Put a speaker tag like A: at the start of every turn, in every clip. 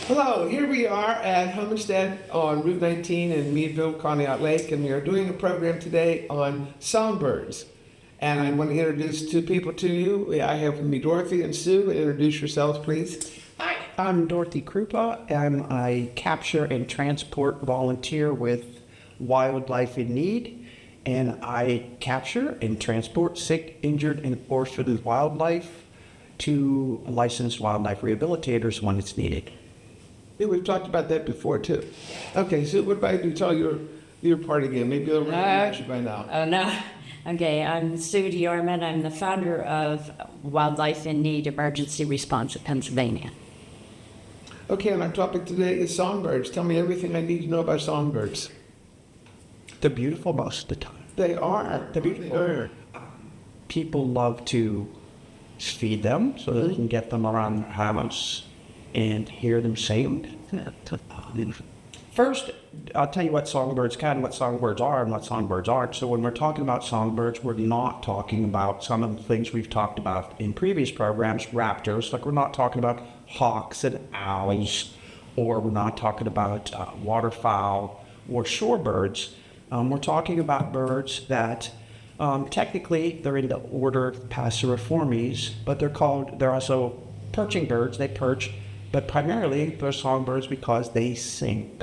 A: Hello, here we are at Homestead on Route 19 in Meadville, Conneaut Lake, and we are doing a program today on songbirds. And I want to introduce two people to you. I have with me Dorothy and Sue. Introduce yourselves, please.
B: Hi, I'm Dorothy Krupa. I'm a capture and transport volunteer with Wildlife in Need, and I capture and transport sick, injured, and orphaned wildlife to licensed wildlife rehabilitators when it's needed.
A: Yeah, we've talked about that before, too. Okay, Sue, what about you? Tell your part again. Maybe they'll recognize you by now.
C: Oh, no. Okay, I'm Sue DeArment. I'm the founder of Wildlife in Need Emergency Response of Pennsylvania.
A: Okay, and our topic today is songbirds. Tell me everything I need to know about songbirds.
B: They're beautiful most of the time.
A: They are.
B: They're beautiful. People love to feed them so that they can get them around their house and hear them sing. First, I'll tell you what songbirds can, what songbirds are, and what songbirds aren't. So when we're talking about songbirds, we're not talking about some of the things we've talked about in previous programs, raptors. Like we're not talking about hawks and owls, or we're not talking about waterfowl or shorebirds. We're talking about birds that technically they're in the order Passeriformes, but they're also perching birds. They perch. But primarily, they're songbirds because they sing.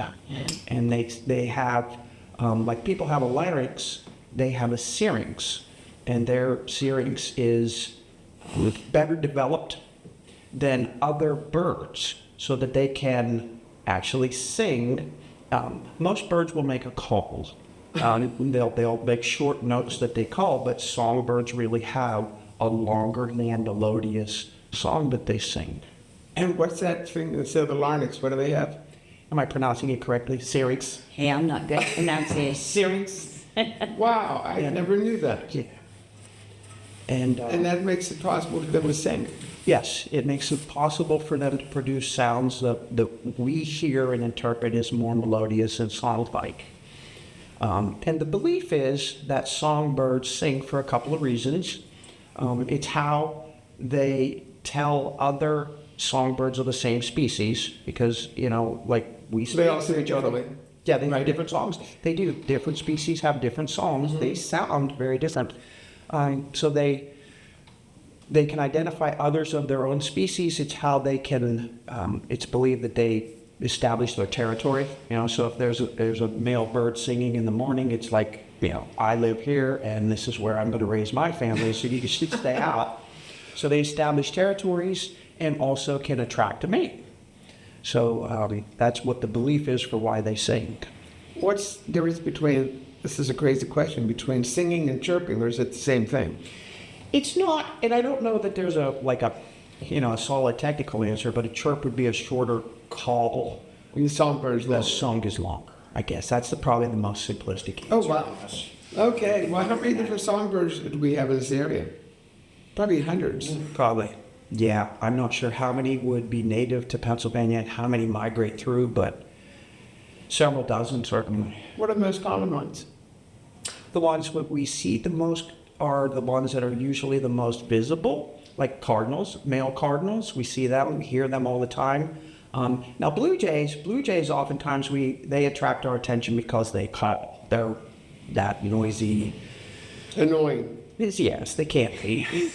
B: And they have, like people have a larynx, they have a syrinx. And their syrinx is better developed than other birds so that they can actually sing. Most birds will make a call. They'll make short notes that they call, but songbirds really have a longer and melodious song that they sing.
A: And what's that thing instead of the larynx? What do they have?
B: Am I pronouncing it correctly? Syrinx?
C: Hey, I'm not good at pronouncing
B: Syrinx.
A: Wow, I never knew that.
B: Yeah. And
A: that makes it possible for them to sing.
B: yes, it makes it possible for them to produce sounds that we hear and interpret as more melodious and song-like. And the belief is that songbirds sing for a couple of reasons. It's how they tell other songbirds of the same species, because, like we speak.
A: They all sing each other.
B: Yeah, they have different songs. They do. Different species have different songs. They sound very different. So they can identify others of their own species. It's how they can, it's believed that they establish their territory. So if there's a male bird singing in the morning, it's like, I live here and this is where I'm going to raise my family, so you should stay out. So they establish territories and also can attract a mate. So that's what the belief is for why they sing.
A: What's the difference between, this is a crazy question, between singing and chirping, or is it the same thing?
B: It's not, and I don't know that there's a solid technical answer, but a chirp would be a shorter call.
A: The songbirds,
B: The song is longer. I guess that's probably the most simplistic answer.
A: Oh, wow. Okay, well, how many different songbirds do we have in this area? Probably hundreds.
B: Probably. Yeah, I'm not sure how many would be native to Pennsylvania and how many migrate through, but several dozen certainly.
A: What are the most common ones?
B: The ones that we see the most are the ones that are usually the most visible, like cardinals, male cardinals. We see them, we hear them all the time. Now blue jays oftentimes they attract our attention because they call. They're that noisy.
A: Annoying.
B: Yes, they can't be.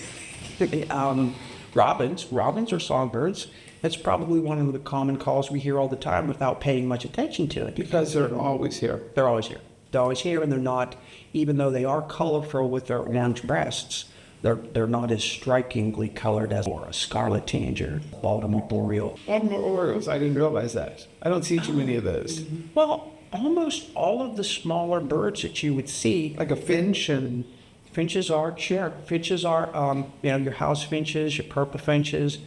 B: Robins are songbirds. That's probably one of the common calls we hear all the time without paying much attention to it.
A: Because they're always here.
B: They're always here. They're always here, and they're not, even though they are colorful with their orange breasts, they're not as strikingly colored as a scarlet tanager, Baltimore oriole.
A: Baltimore orioles, I didn't realize that. I don't see too many of those.
B: Well, almost all of the smaller birds that you would see,
A: Like a finch and...
B: Finches are, your house finches, your purple finches.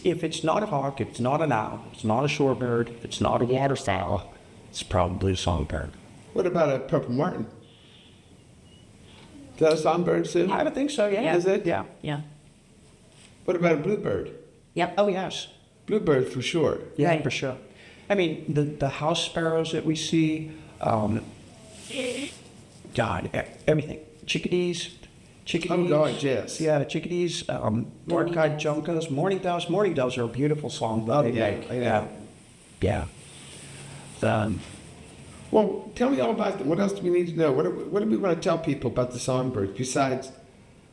B: If it's not a hawk, if it's not an owl, if it's not a shorebird, if it's not a waterfowl, it's probably a songbird.
A: What about a purple martin? Is that a songbird too?
B: I would think so, yeah.
A: Is it?
B: Yeah.
C: Yeah.
A: What about a bluebird?
C: Yep.
B: Oh, yes.
A: Bluebird for sure.
B: Yeah,
C: Right.
B: for sure. I mean, the house sparrows that we see, everything. Chickadees, Chickadees.
A: Oh, God, yes.
B: Yeah, chickadees, dark-eyed juncos, mourning doves. Mourning doves are a beautiful song.
A: Oh,
B: They
A: yeah,
B: make.
A: yeah.
B: Yeah. Um,
A: Well, tell me all about them. What else do we need to know? What do we want to tell people about the songbirds besides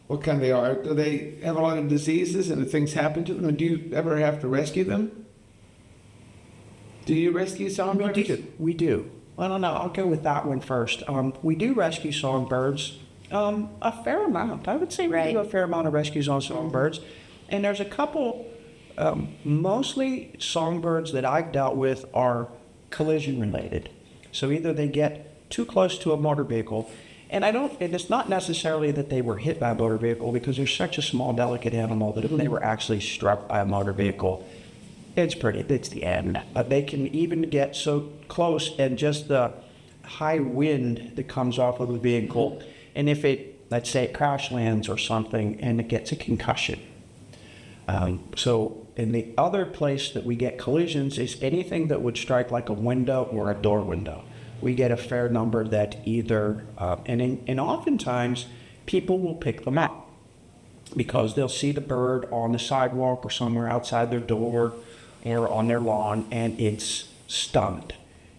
A: what kind they are? Do they have a lot of diseases and things happen to them? And do you ever have to rescue them? Do you rescue songbirds?
B: We do. Well, no, I'll go with that one first. We do rescue songbirds a fair amount. I would say we
C: Right.
B: do a fair amount of rescues on songbirds. And there's a couple, mostly songbirds that I've dealt with are collision related. So either they get too close to a motor vehicle, and it's not necessarily that they were hit by a motor vehicle, because they're such a small, delicate animal that if they were actually struck by a motor vehicle, it's the end. They can even get so close, and just the high wind that comes off of the vehicle, and if let's say it crash lands or something, and it gets a concussion. So in the other place that we get collisions is anything that would strike like a window or a door window. We get a fair number that either, and oftentimes people will pick them out because they'll see the bird on the sidewalk or somewhere outside their door or on their lawn, and it's stunned.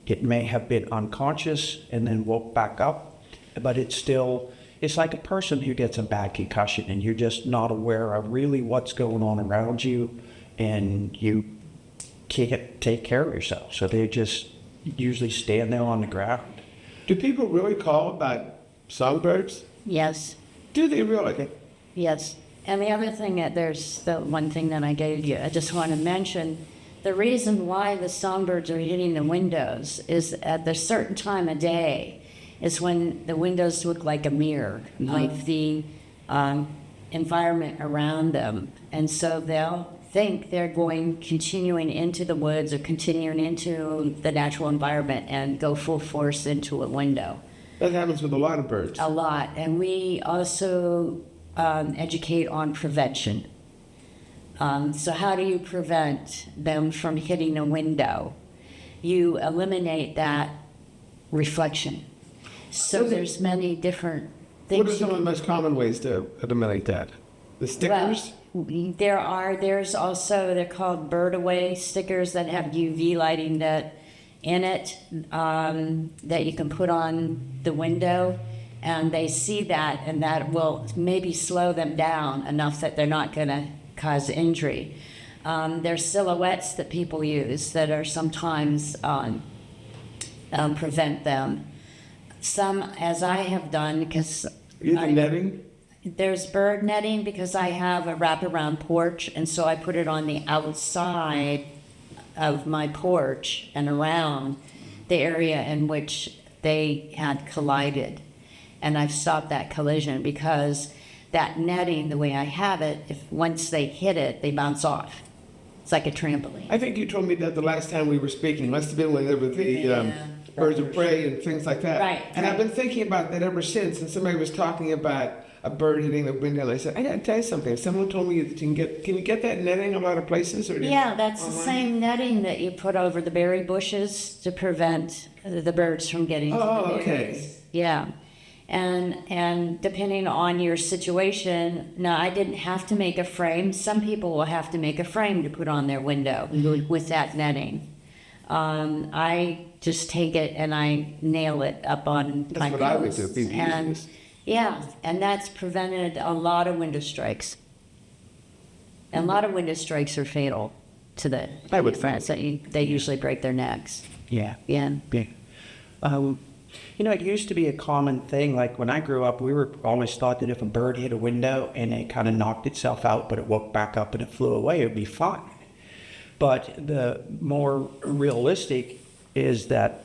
B: It may have been unconscious and then woke back up, but it's like a person who gets a bad concussion and you're just not aware of really what's going on around you, and you can't take care of yourself. So they just usually stand there on the ground.
A: Do people really call about songbirds?
C: Yes.
A: Do they really?
C: Yes. And the other thing, there's the one thing that I gave you, I just want to mention, the reason why the songbirds are hitting the windows is at a certain time of day is when the windows look like a mirror, like the environment around them. And so they'll think they're continuing into the woods or continuing into the natural environment and go full force into a window.
A: That happens with a lot of birds.
C: A lot. And we also educate on prevention. So how do you prevent them from hitting a window? You eliminate that reflection. So there's many different things.
A: What are some of the most common ways to eliminate that? The stickers?
C: Well, there's also, they're called bird away stickers that have UV lighting in it that you can put on the window, and they see that, and that will maybe slow them down enough that they're not going to cause injury. There's silhouettes that people use that are sometimes prevent them. Some, as I have done, because
A: Netting?
C: there's bird netting, because I have a wraparound porch, and so I put it on the outside of my porch and around the area in which they had collided. And I've stopped that collision because that netting, the way I have it, if once they hit it, they bounce off. It's like a trampoline.
A: I think you told me that the last time we were speaking. It must have been when there were the birds of prey and things like that.
C: Right.
A: And I've been thinking about that ever since. And somebody was talking about a bird hitting the window. And I said, I got to tell you something. Someone told me that can you get that netting a lot of places?
C: Yeah, that's the same netting that you put over the berry bushes to prevent the birds from getting to the berries.
A: Okay.
C: Yeah. And depending on your situation, now I didn't have to make a frame. Some people will have to make a frame to put on their window with that netting. I just take it and I nail it up on my
A: That's what I would do.
C: posts.
A: Be the
C: And
A: easiest.
C: yeah, and that's prevented a lot of window strikes. And a lot of window strikes are fatal to the
A: I would think.
C: so they usually break their necks.
B: Yeah.
C: Yeah.
B: It used to be a common thing. Like when I grew up, we were always taught that if a bird hit a window and it kind of knocked itself out, but it woke back up and it flew away, it would be fine. But the more realistic is that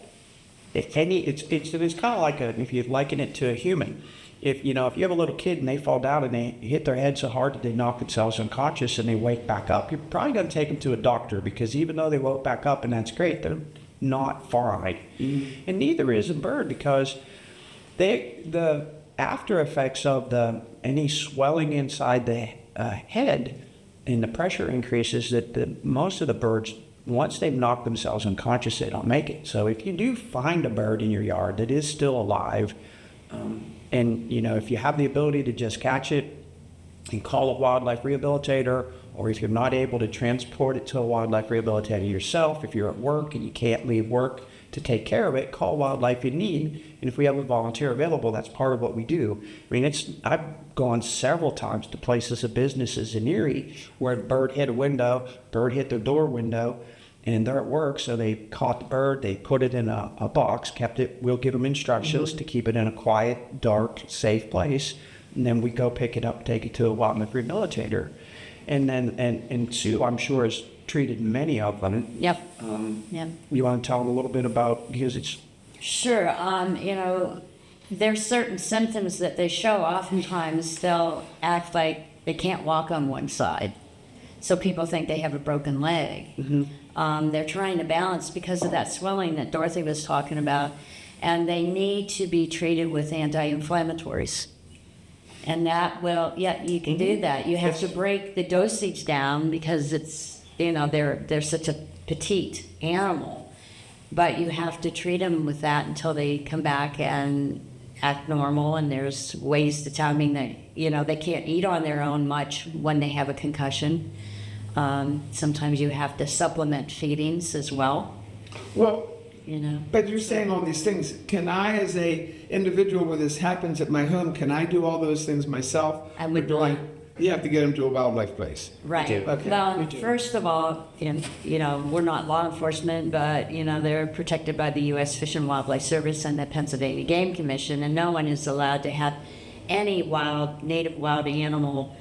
B: it's kind of like if you liken it to a human. If you have a little kid and they fall down and they hit their head so hard that they knock themselves unconscious and they wake back up, you're probably going to take them to a doctor, because even though they woke back up and that's great, they're not fine. And neither is a bird, because the after effects of any swelling inside the head and the pressure increases that most of the birds, once they've knocked themselves unconscious, they don't make it. So if you do find a bird in your yard that is still alive, and And, you know, if you have the ability to just catch it and call a wildlife rehabilitator, or if you're not able to transport it to a wildlife rehabilitator yourself, if you're at work and you can't leave work to take care of it, call Wildlife in Need. And if we have a volunteer available, that's part of what we do. I mean, I've gone several times to places of businesses in Erie where a bird hit a window, bird hit their door window, and they're at work, so they caught the bird, they put it in a box, kept it. We'll give them instructions to keep it in a quiet, dark, safe place, and then we go pick it up, take it to a wildlife rehabilitator. And then, and Sue, I'm sure, has treated many of them.
C: Yep. Yep.
B: You want to tell them a little bit about, because it's...
C: Sure. You know, there's certain symptoms that they show. Oftentimes they'll act like they can't walk on one side. So people think they have a broken leg. They're trying to balance because of that swelling that Dorothy was talking about. And they need to be treated with anti-inflammatories. And that will, yeah, you can do that. You have to break the dosage down because it's, you know, they're such a petite animal. But you have to treat them with that until they come back and act normal. And there's ways to tell them that, you know, they can't eat on their own much when they have a concussion. Sometimes you have to supplement feedings as well.
A: Well,
C: You know.
A: but you're saying all these things. Can I, as a individual, when this happens at my home, can I do all those things myself?
C: I would
A: Or do
C: like-
A: You have to get them to a wildlife place.
C: Right.
B: do.
A: Okay.
C: Well, first of all, you know, we're not law enforcement, but, you know, they're protected by the U.S. Fish and Wildlife Service and the Pennsylvania Game Commission, and no one is allowed to have any native wild animal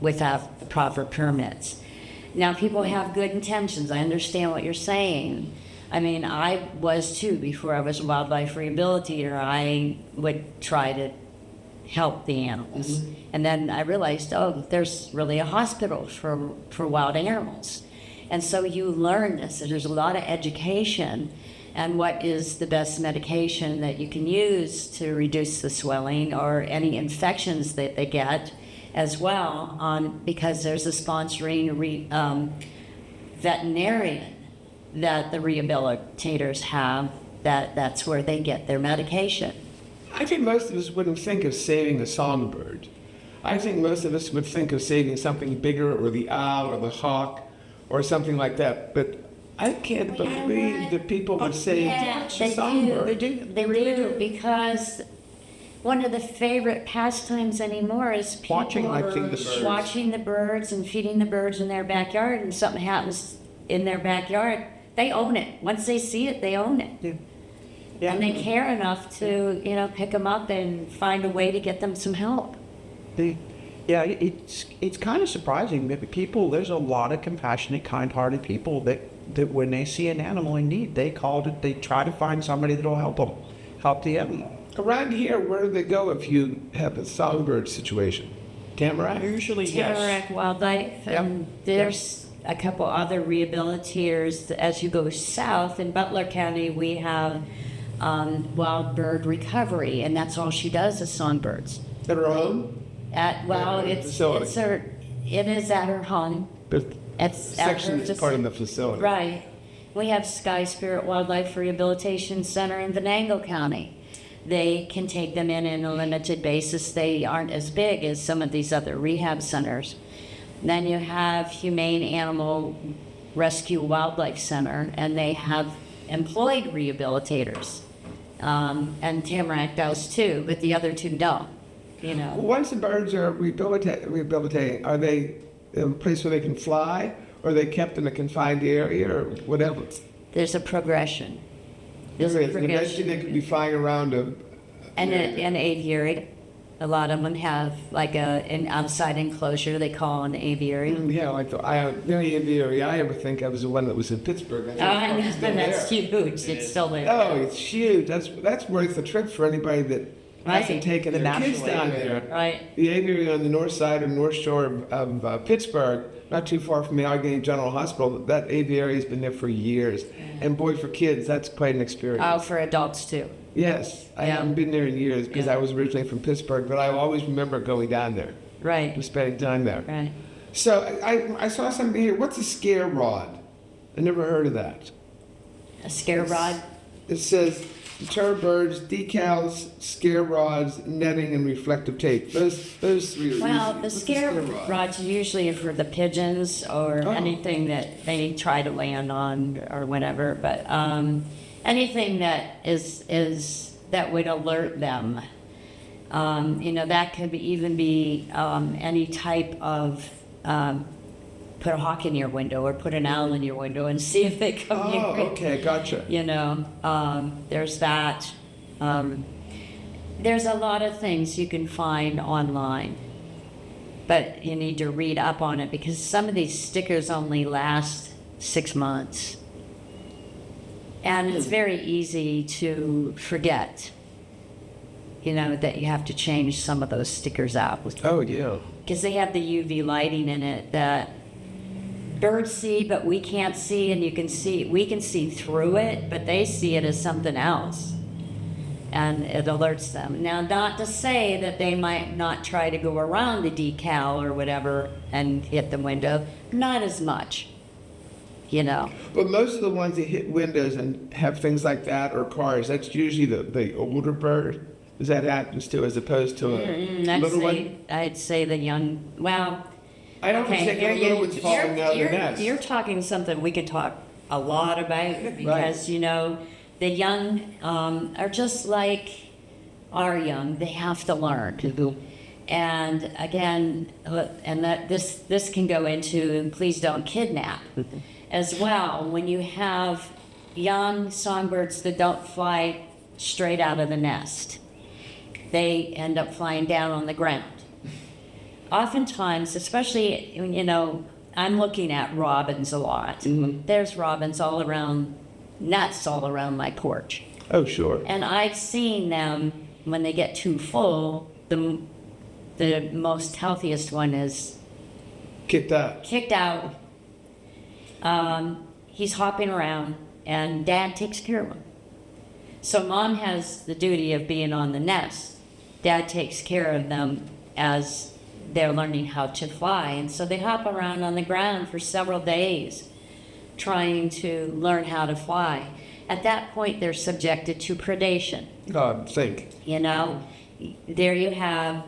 C: without the proper permits. Now, people have good intentions. I understand what you're saying. I mean, I was too before I was a wildlife rehabilitator. I would try to help the animals. And then I realized, oh, there's really a hospital for wild animals. And so you learn this, and there's a lot of education and what is the best medication that you can use to reduce the swelling or any infections that they get as well, because there's a sponsoring veterinarian that the rehabilitators have, that's where they get their medication.
A: I think most of us wouldn't think of saving a songbird. I think most of us would think of saving something bigger, or the owl, or the hawk, or something like that. But I can't believe that people would save
C: Yeah,
A: a
C: they
A: songbird.
C: do. They do, because one of the favorite pastimes anymore is people
B: Watching, I think, the birds.
C: watching the birds and feeding the birds in their backyard, and something happens in their backyard, they own it. Once they see it, they own it.
B: Yeah.
C: And they care enough to, you know, pick them up and find a way to get them some help.
B: Yeah, it's kind of surprising that there's a lot of compassionate, kind-hearted people that when they see an animal in need, they try to find somebody that'll help the animal.
A: Around here, where do they go if you have a songbird situation? Tamarack?
B: Usually, yes.
C: Tamarack Wildlife, and there's a couple other rehabilitators. As you go south in Butler County, we have Wild Bird Recovery, and that's all she does is songbirds.
A: At her home?
C: It is at her home.
A: But
C: It's at
A: section
C: her
A: is part of the facility.
C: Right. We have Sky Spirit Wildlife Rehabilitation Center in Venango County. They can take them in a limited basis. They aren't as big as some of these other rehab centers. Then you have Humane Animal Rescue Wildlife Center, and they have employed rehabilitators. And Tamarack does too, but the other two don't, you know.
A: Once the birds are rehabilitating, are they in a place where they can fly, or are they kept in a confined area, or whatever?
C: There's a progression.
A: Eventually they could be flying around
C: And an aviary. A lot of them have like an outside enclosure they call an aviary.
A: Yeah, like the only aviary I ever think of is the one that was in Pittsburgh.
C: I know,
A: It's still
C: that's
A: there.
C: huge. It's still there.
A: Oh, it's huge. That's worth the trip for anybody that hasn't
C: Right.
A: taken
B: The
A: their kids
B: national
A: down
B: aviary.
A: there.
C: Right.
A: The aviary on the north side or north shore of Pittsburgh, not too far from the Allegheny General Hospital, that aviary has been there for years. And boy, for kids, that's quite an experience.
C: Oh, for adults too.
A: Yes, I
C: Yeah.
A: haven't been there in years because
C: Yeah.
A: I was originally from Pittsburgh, but I always remember going down there and
C: Right.
A: spending time there.
C: Right.
A: So I saw something here. What's a scare rod? I never heard of that.
C: A scare rod.
A: It says deter birds, decals, scare rods, netting, and reflective tape. Those three are
C: Well,
A: usually-
C: the
A: what's a
C: scare
A: rod?
C: rods usually are for the pigeons or
A: Oh.
C: anything that they try to land on or whatever, but anything that is that would alert them. That could even be any type of put a hawk in your window or put an owl in your window and see if they come
A: Oh,
C: near it.
A: okay, gotcha.
C: There's that. There's a lot of things you can find online, but you need to read up on it because some of these stickers only last 6 months. And it's very easy to forget, that you have to change some of those stickers out.
A: Oh, yeah.
C: Because they have the UV lighting in it that birds see, but we can't see, and we can see through it, but they see it as something else. And it alerts them. Now, not to say that they might not try to go around the decal or whatever and hit the window. Not as much,
A: But most of the ones that hit windows and have things like that or cars, that's usually the older bird. Does that happens to as opposed to a little one?
C: I'd say the young, well,
A: I don't
C: okay,
A: think the little one's falling out of the
C: you're,
A: nest.
C: you're talking something we could talk a lot about because, the young are just like our young. They have to learn. And again, and that this can go into please don't kidnap as well. When you have young songbirds that don't fly straight out of the nest, they end up flying down on the ground. Oftentimes, especially, I'm looking at robins a lot.
A: Mm-hmm.
C: There's robins all around, nests all around my porch.
A: Oh, sure.
C: And I've seen them, when they get too full, the most healthiest one is
A: Kicked out.
C: kicked out. He's hopping around, and Dad takes care of him. So Mom has the duty of being on the nest. Dad takes care of them as they're learning how to fly. And so they hop around on the ground for several days trying to learn how to fly. At that point, they're subjected to predation.
A: Think.
C: There you have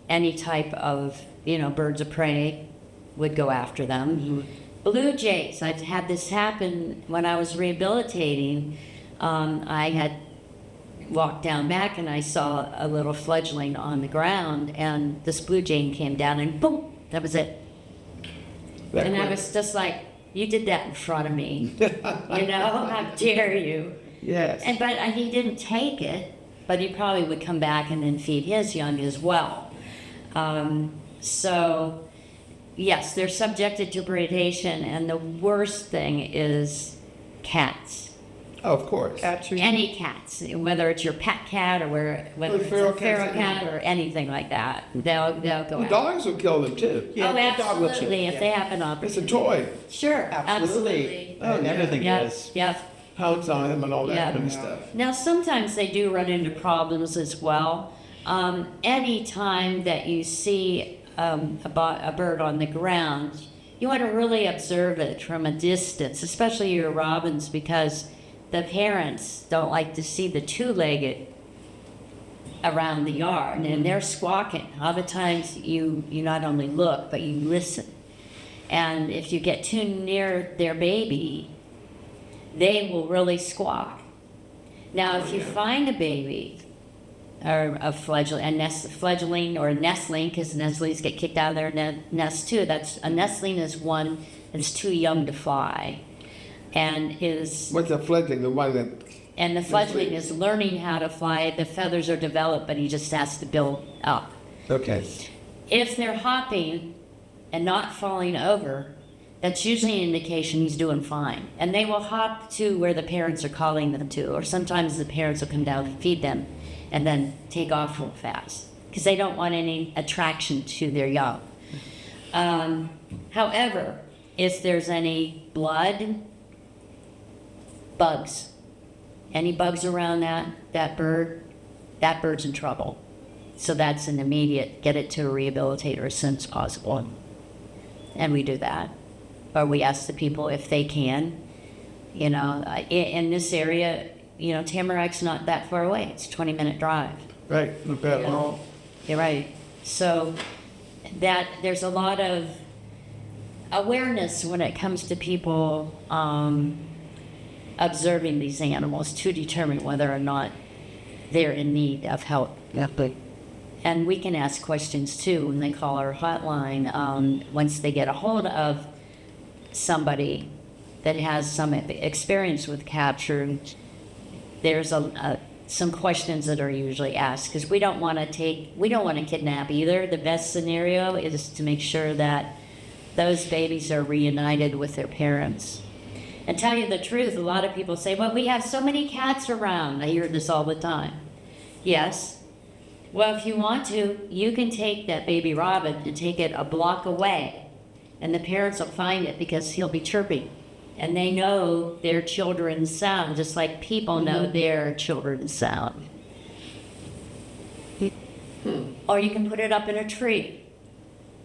C: any type of, birds of prey would go after them.
A: Mm-hmm.
C: Blue jays, I've had this happen when I was rehabilitating. I had walked down back and I saw a little fledgling on the ground, and this blue jay came down and boom, that was it. And I was just like, you did that in front of me. How dare you?
A: Yes.
C: But he didn't take it, but he probably would come back and then feed his young as well. So, yes, they're subjected to predation, and the worst thing is cats.
A: Oh, of course.
C: Any cats, whether it's your pet cat or whether it's
A: feral
C: a feral
A: cats,
C: cat or anything like that, they'll go
A: Well,
C: out.
A: dogs will kill them too.
C: Oh, absolutely, if they have an
A: It's a
C: opportunity.
A: toy.
C: Sure,
B: Absolutely.
C: absolutely.
B: And everything
C: Yep,
B: is.
C: yep.
A: Pounce on them and all that
C: Yeah.
A: kind of stuff.
C: Now, sometimes they do run into problems as well. Any time that you see a bird on the ground, you want to really observe it from a distance, especially your robins, because the parents don't like to see the two-legged around the yard, and they're squawking. Other times you not only look, but you listen. And if you get too near their baby, they will really squawk. Now, if you find a baby, or a fledgling or a nestling, because nestlings get kicked out of their nest too. A nestling is one that's too young to fly, and
A: What's a fledgling? The one that.
C: and the fledgling is learning how to fly. The feathers are developed, but he just has to build up.
A: Okay.
C: If they're hopping and not falling over, that's usually an indication he's doing fine. And they will hop to where the parents are calling them to, or sometimes the parents will come down and feed them and then take off real fast because they don't want any attraction to their young. However, if there's any blood, bugs, any bugs around that bird's in trouble. So that's an immediate, get it to a rehabilitator as soon as possible. And we do that. Or we ask the people if they can. In this area, Tamarac's not that far away. It's a 20-minute drive.
A: Right, not bad at all.
C: You're right. So that there's a lot of awareness when it comes to people observing these animals to determine whether or not they're in need of help. And we can ask questions too when they call our hotline. Once they get a hold of somebody that has some experience with capture, there's some questions that are usually asked, because we don't want to kidnap either. The best scenario is to make sure that those babies are reunited with their parents. And tell you the truth, a lot of people say, well, we have so many cats around. I hear this all the time. Yes. Well, if you want to, you can take that baby robin and take it a block away, and the parents will find it because he'll be chirping. And they know their children's sound, just like people know their children's sound. Or you can put it up in a tree.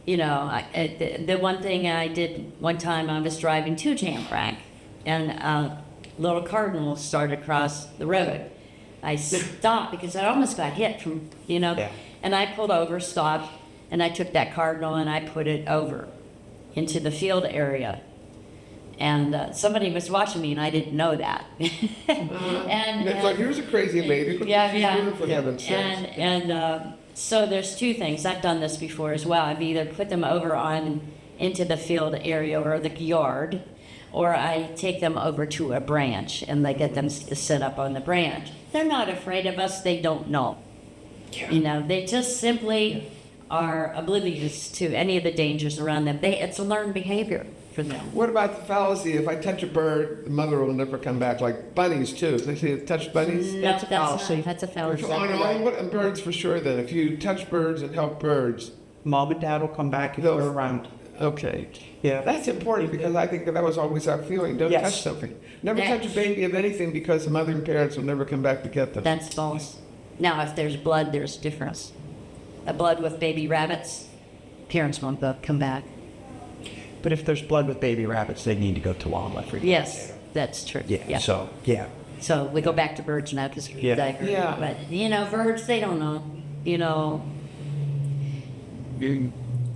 C: The one thing I did one time, I was driving to Tamarack, and a little cardinal started across the road. I stopped because I almost got hit from, and I pulled over, stopped, and I took that cardinal and I put it over into the field area. And somebody was watching me, and I didn't know that.
A: And it's like, here's a crazy lady. For heaven's sakes.
C: So there's two things. I've done this before as well. I've either put them over into the field area or the yard, or I take them over to a branch, and they get them to sit up on the branch. They're not afraid of us. They don't know. They just simply are oblivious to any of the dangers around them. It's a learned behavior for them.
A: What about the fallacy? If I touch a bird, the mother will never come back. Like bunnies too. They say touch bunnies.
C: No, that's a fallacy. That's a fallacy.
A: On birds for sure. Then, if you touch birds and help birds,
B: Mom and Dad will come back if they're around.
A: Okay.
B: Yeah.
A: That's important, because I think that was always our feeling. Don't touch something. Never touch a baby of anything, because the mother and parents will never come back to get them.
C: That's false. Now, if there's blood, there's difference. A blood with baby rabbits, parents won't come back.
B: But if there's blood with baby rabbits, they need to go to wildlife.
C: Yes, that's true.
B: Yeah. So, yeah.
C: So we go back to birds now, because But birds, they don't know.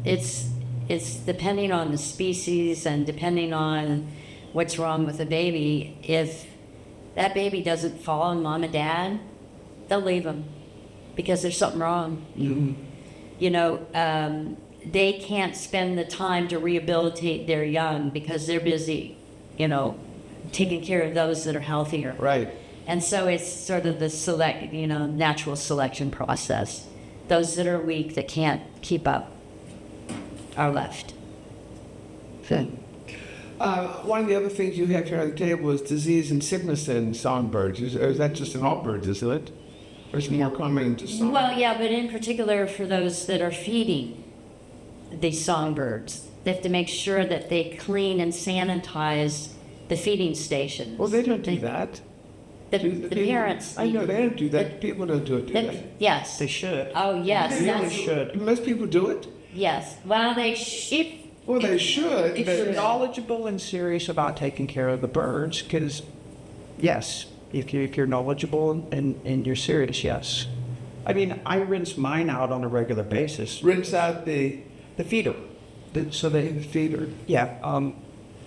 C: It's depending on the species and depending on what's wrong with the baby. If that baby doesn't fall on mom and dad, they'll leave them because there's something wrong.
B: Mm-hmm.
C: They can't spend the time to rehabilitate their young because they're busy, taking care of those that are healthier.
A: Right.
C: And so it's sort of the natural selection process. Those that are weak, that can't keep up, are left.
A: One of the other things you have here on the table is disease and sickness in songbirds. Is that just in all birds, isn't it? Or is it more common to songbirds?
C: Well, yeah, but in particular for those that are feeding these songbirds, they have to make sure that they clean and sanitize the feeding stations.
A: Well, they don't do that.
C: The parents.
A: I know they don't do that. People don't do it, do they?
C: Yes.
B: They should.
C: Oh, yes.
B: They really should.
A: Most people do it?
C: Yes. Well, they should.
A: Well, they should.
B: If you're knowledgeable and serious about taking care of the birds, because, yes, if you're knowledgeable and you're serious, yes. I mean, I rinse mine out on a regular basis.
A: Rinse out the
B: feeder.
A: the feeder.
B: Yeah.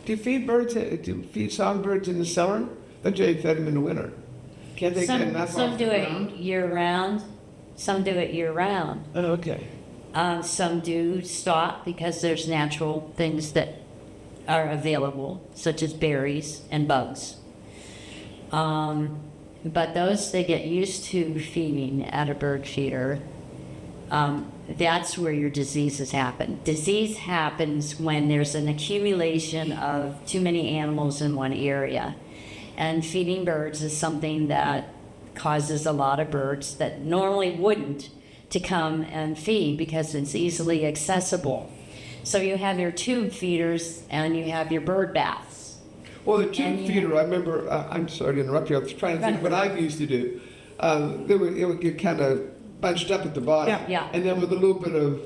A: Do you feed birds? Do you feed songbirds in the summer? Then you fed them in the winter. Can't they get enough
C: Some
A: off
C: do
A: the
C: it
A: ground?
C: year-round. Some do it year-round.
A: Oh, okay.
C: Some do stop because there's natural things that are available, such as berries and bugs. But those they get used to feeding at a bird feeder, that's where your diseases happen. Disease happens when there's an accumulation of too many animals in one area. And feeding birds is something that causes a lot of birds that normally wouldn't to come and feed because it's easily accessible. So you have your tube feeders and you have your bird baths.
A: Well, the tube feeder, I remember, I'm sorry to interrupt you, I was trying to think what I used to do. It would get kind of bunched up at the bottom.
C: Yeah.
A: And then with a little bit of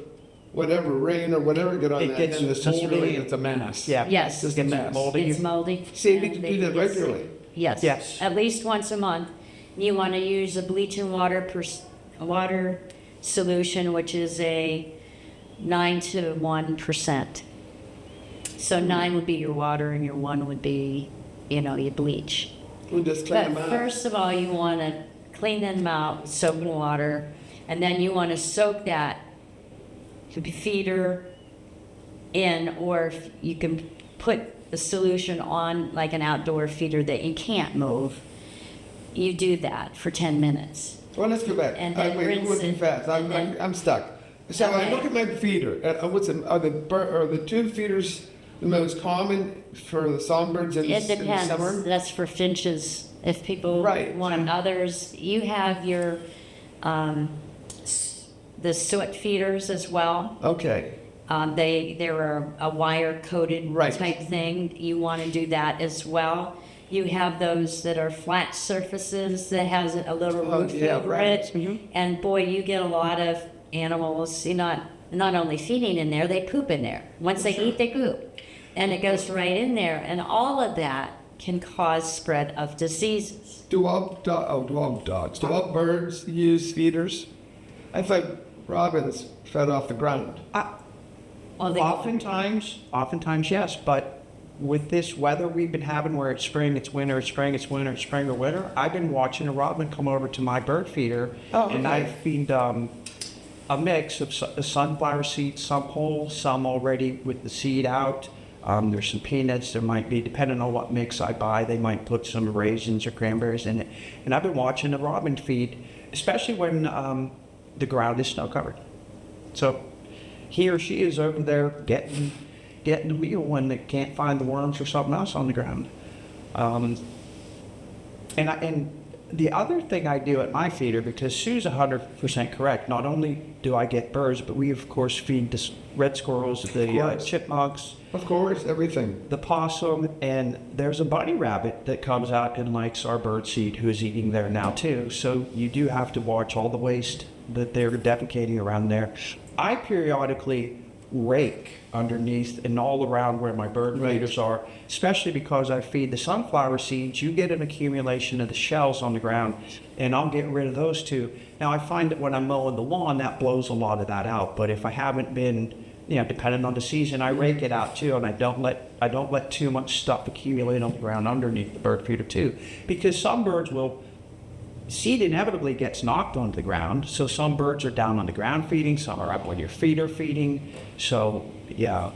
A: whatever, rain or whatever get on
B: It
A: that,
B: gets-
A: and then the
B: it's just
A: moldy,
B: really-
A: it's a mess.
B: Yeah.
C: Yes.
B: It's a mess.
C: It's moldy.
A: See, you need
C: and
A: to do that
C: yes.
A: regularly.
C: Yes.
B: Yes.
C: At least once a month. You want to use a bleaching water solution, which is a 9 to 1%. So 9 would be your water and your 1 would be, your bleach.
A: We'll just clean
C: But
A: them out.
C: first of all, you want to clean them out with soap and water, and then you want to soak that feeder in, or if you can put the solution on like an outdoor feeder that you can't move. You do that for 10 minutes.
A: Well, let's go back.
C: And then
A: Wait,
C: rinse
A: we're too
C: it,
A: fast.
C: and then-
A: I'm stuck. So I
C: Okay.
A: look at my feeder. Are the tube feeders the most common for the songbirds in
C: It
A: in the
C: depends.
A: summer?
C: That's for finches. If people
A: Right.
C: want others, you have your the soot feeders as well.
A: Okay.
C: They're a wire coated
A: Right.
C: type thing. You want to do that as well. You have those that are flat surfaces that has a little
A: Oh,
C: roof
A: yeah,
C: over
A: right.
C: it. And boy, you get a lot of animals. You're not only feeding in there, they poop in there. Once they eat, they poop, and it goes right in there. And all of that can cause spread of diseases.
A: Do all birds use feeders? I thought robins fed off the ground.
C: Well, they
B: Oftentimes, yes, but with this weather we've been having where it's spring, it's winter, it's spring, it's winter, it's spring or winter, I've been watching a robin come over to my bird feeder,
A: Oh,
B: and
A: okay.
B: I feed a mix of sunflower seeds, some whole, some already with the seed out. There's some peanuts, there might be, depending on what mix I buy, they might put some raisins or cranberries in it. And I've been watching the robin feed, especially when the ground is snow covered. So he or she is over there getting the meal when they can't find the worms or something else on the ground. And the other thing I do at my feeder, because Sue's 100% correct, not only do I get birds, but we of course feed the red squirrels, the
A: course.
B: chipmunks,
A: Of course, everything.
B: the possum, and there's a bunny rabbit that comes out and likes our bird seed who is eating there now too. So you do have to watch all the waste that they're defecating around there. I periodically rake underneath and all around where my bird
A: Right.
B: feeders are, especially because I feed the sunflower seeds. You get an accumulation of the shells on the ground, and I'll get rid of those too. Now I find that when I'm mowing the lawn, that blows a lot of that out. But if I haven't been, depending on the season, I rake it out too, and I don't let too much stuff accumulate on the ground underneath the bird feeder too, because some birds will. Seed inevitably gets knocked onto the ground, so some birds are down on the ground feeding, some are up on your feeder feeding. So, yeah,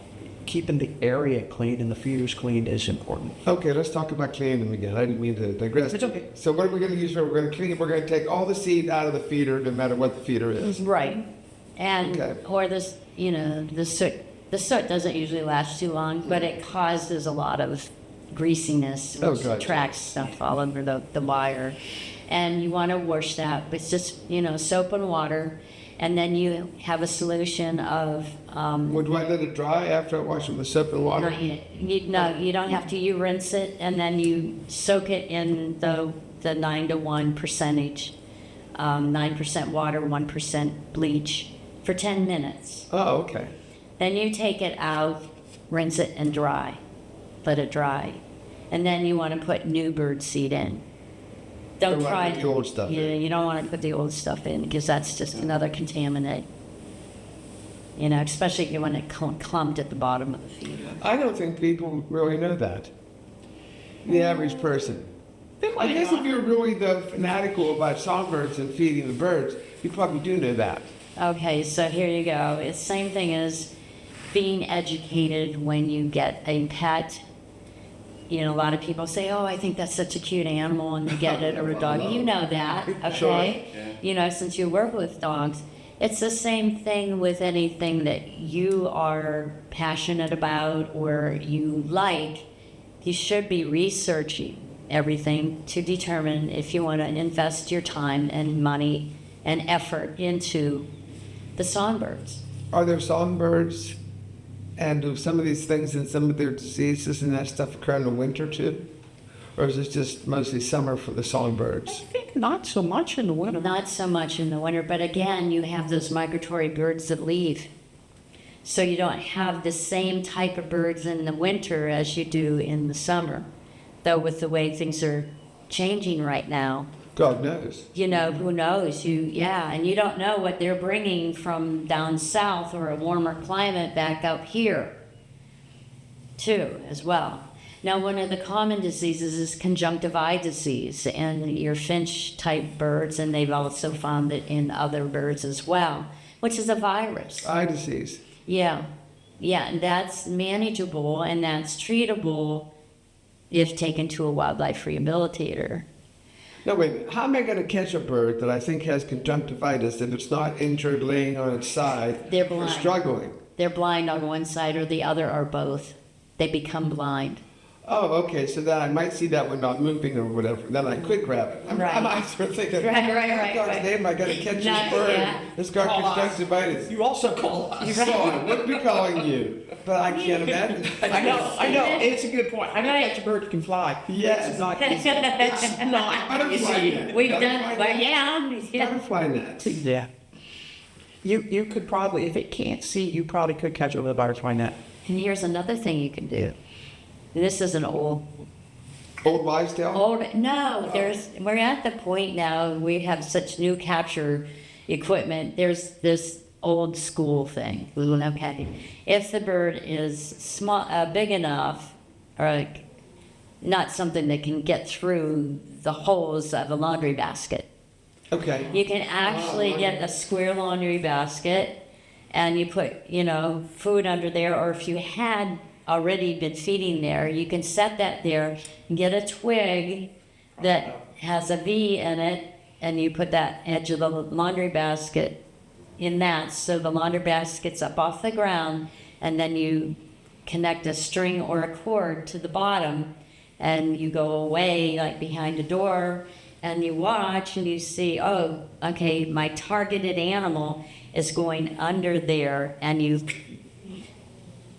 B: keeping the area clean and the feeders clean is important.
A: Okay, let's talk about cleaning them again. I didn't mean to digress.
B: It's okay.
A: So what are we going to use for? We're going to clean. We're going to take all the seed out of the feeder, no matter what the feeder is.
C: Right. And,
A: Okay.
C: or this, the soot. The soot doesn't usually last too long, but it causes a lot of greasiness,
A: Oh,
C: which
A: gotcha.
C: attracts stuff all over the wire. And you want to wash that with just, soap and water. And then you have a solution of,
A: Well, do I let it dry after I wash it with soap and water?
C: you don't have to. You rinse it and then you soak it in the 9 to 1 percentage, 9% water, 1% bleach for 10 minutes.
A: Oh, okay.
C: Then you take it out, rinse it and dry. Let it dry. And then you want to put new bird seed in. Don't
A: Don't wanna
C: try
A: put the old stuff
C: Yeah,
A: in.
C: you don't want to put the old stuff in because that's just another contaminant. Especially if you want it clumped at the bottom of the feeder.
A: I don't think people really know that. The average person. I guess if you're really fanatical about songbirds and feeding the birds, you probably do know that.
C: Okay, so here you go. It's the same thing as being educated when you get a pet. A lot of people say, oh, I think that's such a cute animal, and they get it, or a dog. You know that, okay? Since you work with dogs. It's the same thing with anything that you are passionate about or you like. You should be researching everything to determine if you want to invest your time and money and effort into the songbirds.
A: Are there songbirds and do some of these things and some of their diseases and that stuff occur in the winter too? Or is it just mostly summer for the songbirds?
B: I think not so much in the winter.
C: Not so much in the winter, but again, you have those migratory birds that leave. So you don't have the same type of birds in the winter as you do in the summer. Though with the way things are changing right now,
A: God knows.
C: you know, who knows? And you don't know what they're bringing from down south or a warmer climate back up here, too, as well. Now, one of the common diseases is conjunctive eye disease, and your finch-type birds, and they've also found it in other birds as well, which is a virus.
A: Eye disease.
C: Yeah, and that's manageable and that's treatable if taken to a wildlife rehabilitator.
A: No, wait a minute. How am I going to catch a bird that I think has conjunctivitis if it's not injured laying on its side
C: They're
A: or
C: blind.
A: struggling?
C: They're blind on one side or the other or both. They become blind.
A: Oh, okay. So then I might see that one not moving or whatever. Then I could grab it.
C: Right.
A: I'm sort of thinking,
C: Right.
A: God's name, I got to catch
C: Not-
A: this bird.
C: yeah.
A: It's got conjunctivitis.
B: You also call us.
A: So I would be calling you, but I can't imagine.
B: I know. It's a good point. I know that your bird can fly.
A: Yes.
B: It's not easy. It's not
A: Butterfly
B: easy.
A: net.
C: We've
A: Butterfly
C: done,
A: net.
C: well, yeah.
A: Butterfly nets.
B: Yeah. You could probably, if it can't see, you probably could catch it with a butterfly net.
C: And here's another thing you can do. This is an old,
A: Wives' tale?
C: no, we're at the point now, we have such new capture equipment. There's this old school thing. Okay. If the bird is small, big enough, or like not something that can get through the holes of a laundry basket,
A: Okay.
C: you can actually get a square laundry basket and you put, food under there, or if you had already been feeding there, you can set that there and get a twig that has a V in it, and you put that edge of the laundry basket in that, so the laundry basket's up off the ground, and then you connect a string or a cord to the bottom, and you go away like behind a door, and you watch and you see, oh, okay, my targeted animal is going under there, and you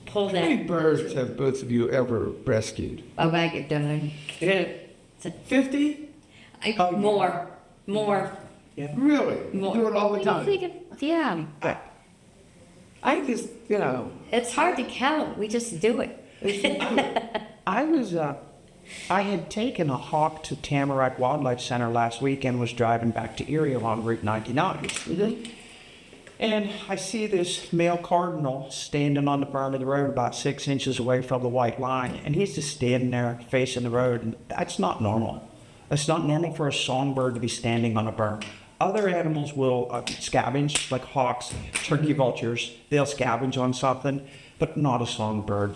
C: pull
A: How many
C: that.
A: birds have both of you ever rescued?
C: Oh, I get done.
A: 50?
C: More.
A: Really?
C: More.
A: Do it all the time?
C: Yeah.
A: I just,
C: It's hard to count. We just do it.
B: I had taken a hawk to Tamarack Wildlife Center last week and was driving back to Erie along Route 99. And I see this male cardinal standing on the berm of the road about 6 inches away from the white line, and he's just standing there facing the road, and that's not normal. It's not normal for a songbird to be standing on a berm. Other animals will scavenge, like hawks, turkey vultures. They'll scavenge on something, but not a songbird.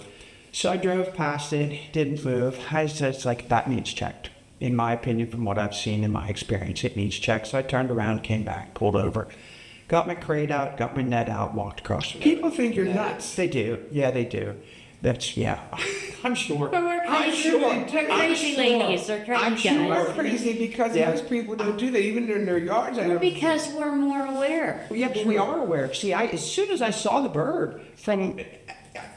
B: So I drove past it, didn't move. I said, it's like, that needs checked. In my opinion, from what I've seen in my experience, it needs checked. So I turned around, came back, pulled over, got my crate out, got my net out, walked across the road.
A: people think you're nuts.
B: They do. Yeah, they do. That's, yeah. I'm sure.
C: But we're crazy. Crazy ladies or crazy
B: I'm sure.
A: We're
C: guys.
A: crazy because
B: Yeah.
A: most people don't do that, even in their yards. I know.
C: Because we're more aware.
B: Yeah, but we are aware. See, as soon as I saw the bird,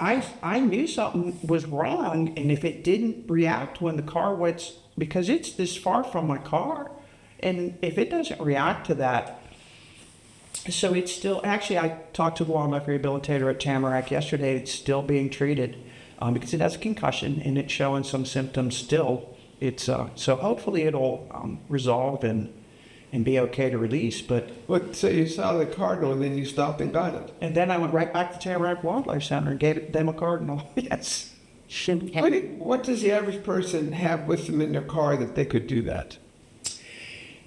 B: I knew something was wrong, and if it didn't react when the car went, because it's this far from my car, and if it doesn't react to that, so it's still, actually, I talked to the wildlife rehabilitator at Tamarack yesterday. It's still being treated because it has a concussion and it's showing some symptoms still. It's so hopefully it'll resolve and be okay to release. But
A: So you saw the cardinal and then you stopped and got it.
B: and then I went right back to Tamarack Wildlife Center and gave them a cardinal. Yes.
A: What does the average person have with them in their car that they could do that?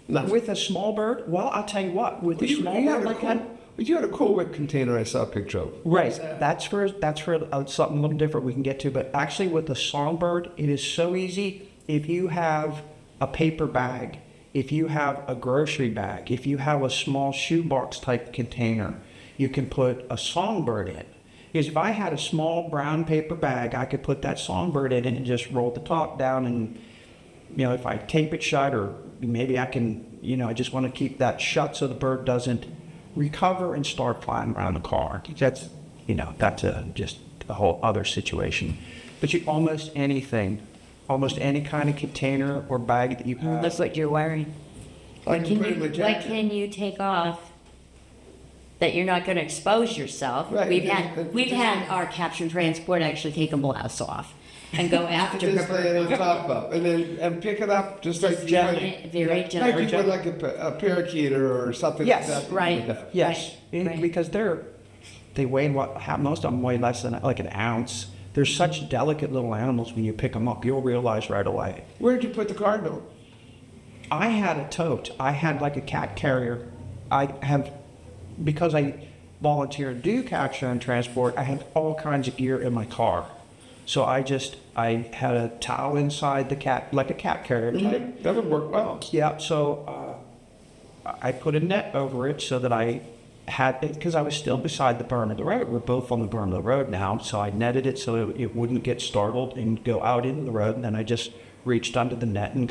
A: Nothing.
B: With a small bird, well, I'll tell you what. With a small bird like that,
A: You had a Cool Whip container I saw a picture of.
B: right? That's for something a little different we can get to. But actually, with a songbird, it is so easy. If you have a paper bag, if you have a grocery bag, if you have a small shoebox type container, you can put a songbird in. Because if I had a small brown paper bag, I could put that songbird in and just roll the top down, and if I tape it shut, or maybe I can, I just want to keep that shut so the bird doesn't recover and start flying around the car. That's, that's just a whole other situation. But almost any kind of container or bag that you have.
C: That's what you're wearing.
A: Like
C: What can you take off that you're not going to expose yourself?
A: Right.
C: We've had our capture and transport actually take a blouse off. and go after the
A: Just lay it on
C: bird.
A: top of, and then and pick it up just like
C: Gently, very
A: like
C: gently.
A: you would like a parakeet or something
B: Yes,
A: like that.
C: right.
B: Yes,
C: Right.
B: because they weigh most of them weigh less than like an ounce. They're such delicate little animals. When you pick them up, you'll realize right away.
A: Where'd you put the cardinal?
B: I had a tote. I had like a cat carrier. Because I volunteer to do capture and transport, I had all kinds of gear in my car. So I had a towel inside the cat, like a cat carrier type.
A: That would work well.
B: Yeah, so I put a net over it so that I had it, because I was still beside the berm of the road. We're both on the berm of the road now, so I netted it so it wouldn't get startled and go out into the road. And then I just reached under the net and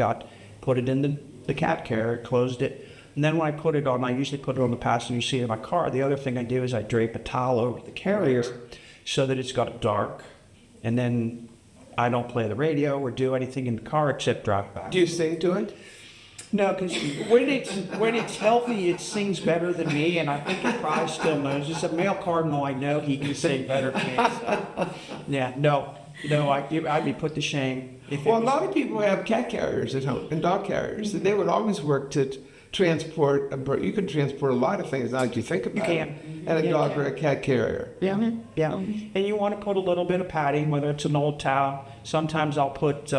B: put it in the cat carrier, closed it. And then when I put it on, I usually put it on the passenger seat of my car. The other thing I do is I drape a towel over the carrier so that it's got dark. And then I don't play the radio or do anything in the car except drive back.
A: Do you sing to it?
B: No, because when it's healthy, it sings better than me, and I think it probably still knows. It's a male cardinal. I know he can sing better than me. So. Yeah, no, I'd be put to shame.
A: Well, a lot of people have cat carriers at home and dog carriers, and they would always work to transport a bird. You can transport a lot of things now that you think about
B: You
A: it.
B: can.
A: And a
B: Yeah,
A: dog
B: you
A: or a cat carrier.
B: Yeah, yeah. And you want to put a little bit of padding, whether it's an old towel. Sometimes I'll put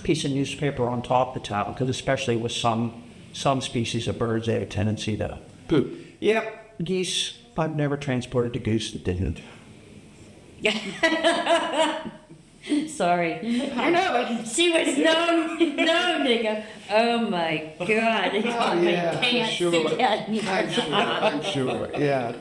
B: piece of newspaper on top of the towel, because especially with some species of birds, they have a tendency to
A: Poop.
B: Yep, geese. I've never transported a goose that didn't.
C: Sorry. I know. She was known to go, oh my God.
A: Oh, yeah,
C: I can't
A: sure.
C: see that.
A: I'm sure, yeah.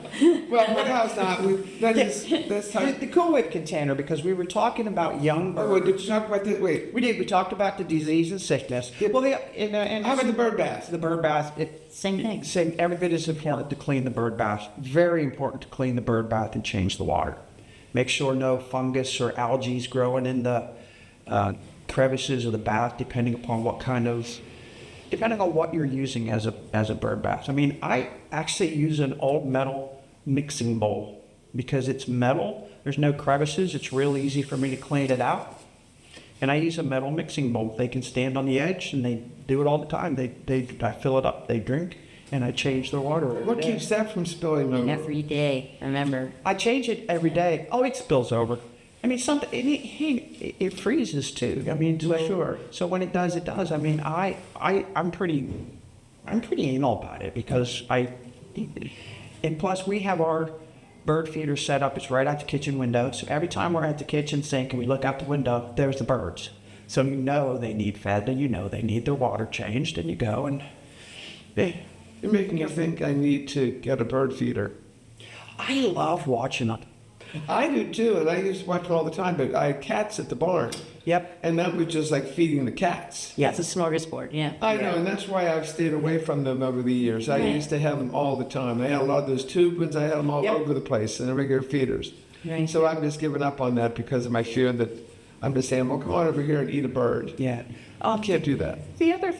A: Well, what else now? Let's talk.
B: The Cool Whip container, because we were talking about young
A: Oh, wait,
B: birds.
A: did you talk about this? Wait.
B: We did. We talked about the disease and sickness. Well, and
A: How about the bird bath?
B: The bird bath.
C: Same thing.
B: Same. Every bit as important to clean the bird bath. Very important to clean the bird bath and change the water. Make sure no fungus or algae is growing in the crevices of the bath, depending on what you're using as a bird bath. I mean, I actually use an old metal mixing bowl because it's metal. There's no crevices. It's real easy for me to clean it out. And I use a metal mixing bowl. They can stand on the edge, and they do it all the time. I fill it up. They drink, and I change their water.
A: What keeps that from spilling over?
C: Every day, remember.
B: I change it every day. Oh, it spills over. I mean, it freezes too. I mean, so,
A: Sure.
B: So when it does, it does. I mean, I'm pretty anal about it, because and plus we have our bird feeder set up. It's right out the kitchen window. So every time we're at the kitchen sink and we look out the window, there's the birds. So you know they need fed, and you know they need their water changed, and you go and
A: You're making me think I need to get a bird feeder.
B: I love watching it.
A: I do too, and I used to watch it all the time, but I had cats at the barn.
B: Yep.
A: And that was just like feeding the cats.
C: Yeah, it's a smorgasbord, yeah.
A: I know, and that's why I've stayed away from them over the years. I
C: Right.
A: used to have them all the time. I had a lot of those tube ones. I had them all
B: Yep.
A: over the place, and the regular feeders.
C: Right.
A: So I've just given up on that because of my fear that I'm just saying, well, come on over here and eat a bird.
B: Yeah.
A: I can't do that.
B: The other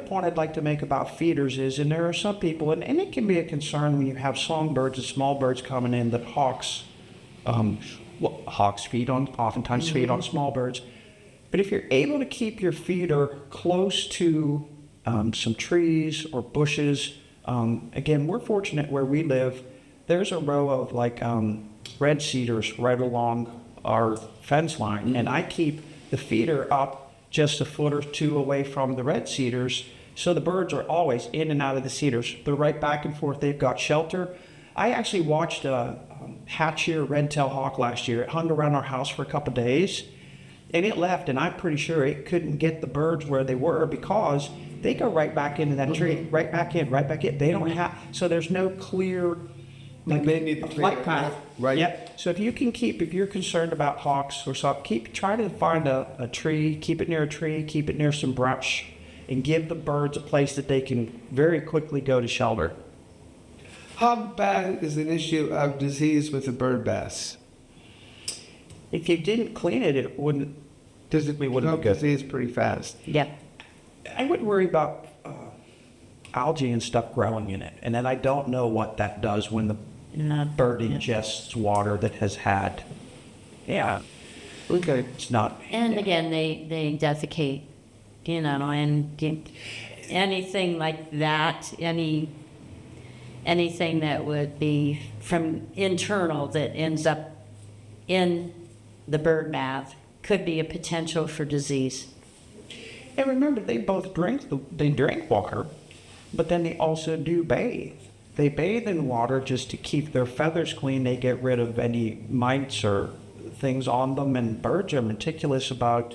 B: point I'd like to make about feeders is, and there are some people, and it can be a concern when you have songbirds and small birds coming in, that hawks oftentimes feed on small birds. But if you're able to keep your feeder close to some trees or bushes, again, we're fortunate where we live. There's a row of red cedars right along our fence line, and I keep the feeder up just a foot or two away from the red cedars, so the birds are always in and out of the cedars. They're right back and forth. They've got shelter. I actually watched a hatch-ear red-tailed hawk last year. It hung around our house for a couple of days, and it left, and I'm pretty sure it couldn't get the birds where they were, because they go right back into that tree, right back in. They don't have, so there's no clear
A: They need the
B: flight path.
A: Right.
B: Yep. So if you're concerned about hawks or something, try to find a tree, keep it near a tree, keep it near some brush, and give the birds a place that they can very quickly go to shelter.
A: How bad is an issue of disease with the bird baths?
B: If you didn't clean it, it wouldn't.
A: We wouldn't get disease pretty fast.
C: Yep.
B: I wouldn't worry about algae and stuff growing in it, and then I don't know what that does when the bird ingests water that has had. Yeah.
A: Okay.
B: It's not.
C: And again, they defecate, you know, and anything like that, anything that would be from internal that ends up in the bird bath could be a potential for disease.
B: And remember, they both drink water, but then they also do bathe. They bathe in water just to keep their feathers clean. They get rid of any mites or things on them, and birds are meticulous about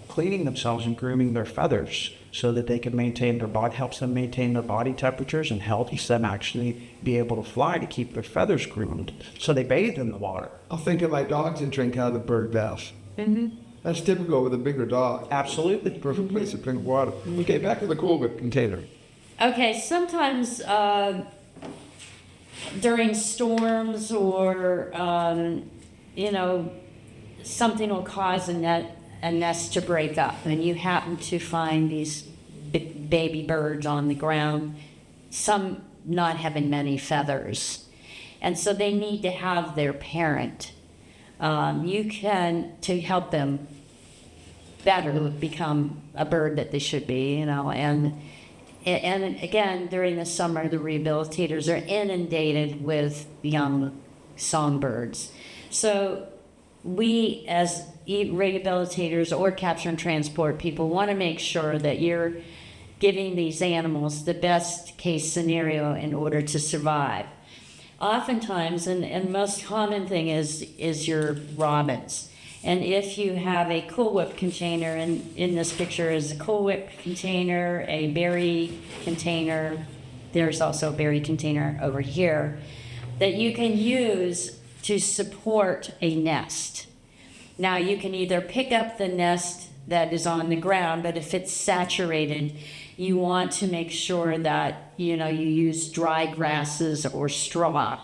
B: cleaning themselves and grooming their feathers so that they can maintain their body, helps them maintain their body temperatures and helps them actually be able to fly to keep their feathers groomed. So they bathe in the water.
A: I'll think of my dogs that drink out of the bird bath.
C: Mm-hmm.
A: That's typical with a bigger dog.
B: Absolutely.
A: Perfect place to drink water. Okay, back to the Cool Whip container.
C: Okay, sometimes during storms or, you know, something will cause a nest to break up, and you happen to find these baby birds on the ground, some not having many feathers. And so they need to have their parent. You can, to help them better become a bird that they should be, you know, and again, during the summer, the rehabilitators are inundated with young songbirds. So we, as rehabilitators or capture and transport people, want to make sure that you're giving these animals the best case scenario in order to survive. Oftentimes, and most common thing is your robins. And if you have a Cool Whip container, and in this picture is a Cool Whip container, a berry container, there's also a berry container over here, that you can use to support a nest. Now you can either pick up the nest that is on the ground, but if it's saturated, you want to make sure that, you know, you use dry grasses or straw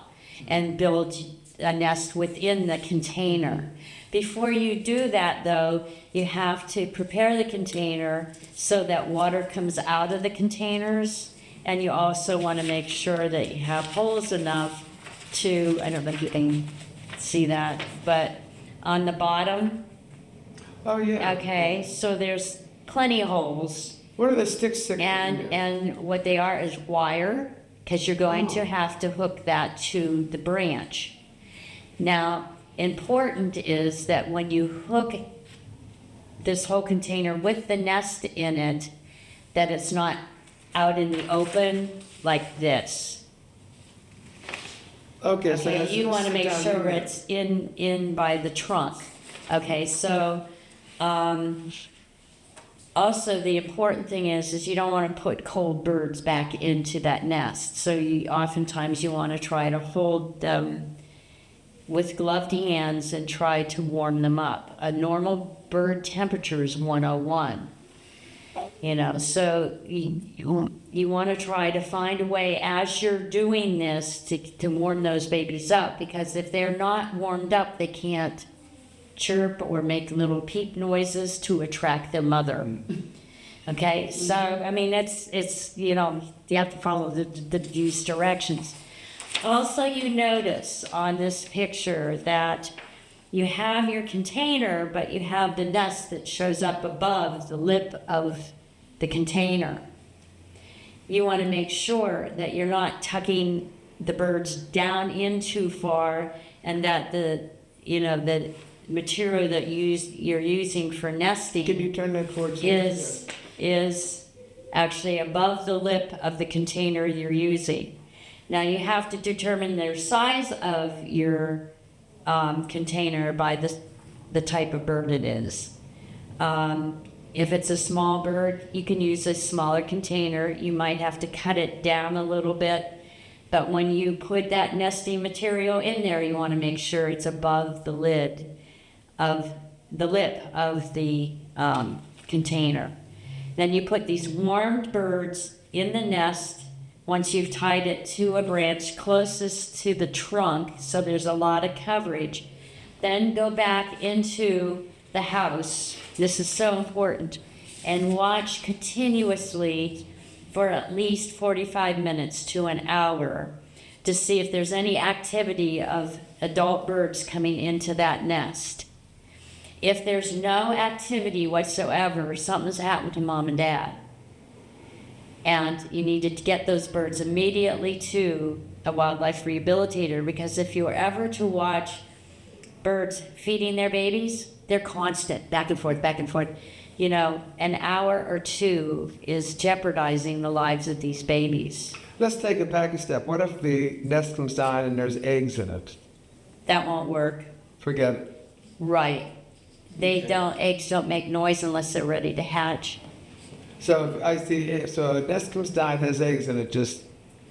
C: and build a nest within the container. Before you do that, though, you have to prepare the container so that water comes out of the containers, and you also want to make sure that you have holes enough to, I don't know if you can see that, but on the bottom,
A: Oh, yeah.
C: okay, so there's plenty of holes.
A: What are the sticks sticking in here?
C: And what they are is wire, because you're going to have to hook that to the branch. Now, important is that when you hook this whole container with the nest in it, that it's not out in the open like this.
A: Okay, so
C: Okay,
A: that's-
C: you want to make
A: down
C: sure
A: here.
C: it's in by the trunk. Okay, so also the important thing is you don't want to put cold birds back into that nest. So oftentimes you want to try to hold them with gloved hands and try to warm them up. A normal bird temperature is 101. You know, so you want to try to find a way as you're doing this to warm those babies up, because if they're not warmed up, they can't chirp or make little peep noises to attract their mother. Okay, so I mean it's you know, you have to follow these directions. Also, you notice on this picture that you have your container, but you have the nest that shows up above the lip of the container. You want to make sure that you're not tucking the birds down in too far, and that the material that you're using for nesting
A: Can you turn that towards
C: is actually above the lip of the container you're using. Now you have to determine the size of your container by the type of bird it is. If it's a small bird, you can use a smaller container. You might have to cut it down a little bit, but when you put that nesting material in there, you want to make sure it's above the lid of the lip of the container. Then you put these warmed birds in the nest once you've tied it to a branch closest to the trunk, so there's a lot of coverage. Then go back into the house. This is so important. And watch continuously for at least 45 minutes to an hour to see if there's any activity of adult birds coming into that nest. If there's no activity whatsoever, something's happened to mom and dad. And you need to get those birds immediately to a wildlife rehabilitator, because if you were ever to watch birds feeding their babies, they're constant, back and forth, back and forth. You know, an hour or two is jeopardizing the lives of these babies.
A: Let's take it back a step. What if the nest comes down and there's eggs in it?
C: That won't work.
A: Forget it.
C: Right. Eggs don't make noise unless they're ready to hatch.
A: So if I see, so a nest comes down, has eggs in it, just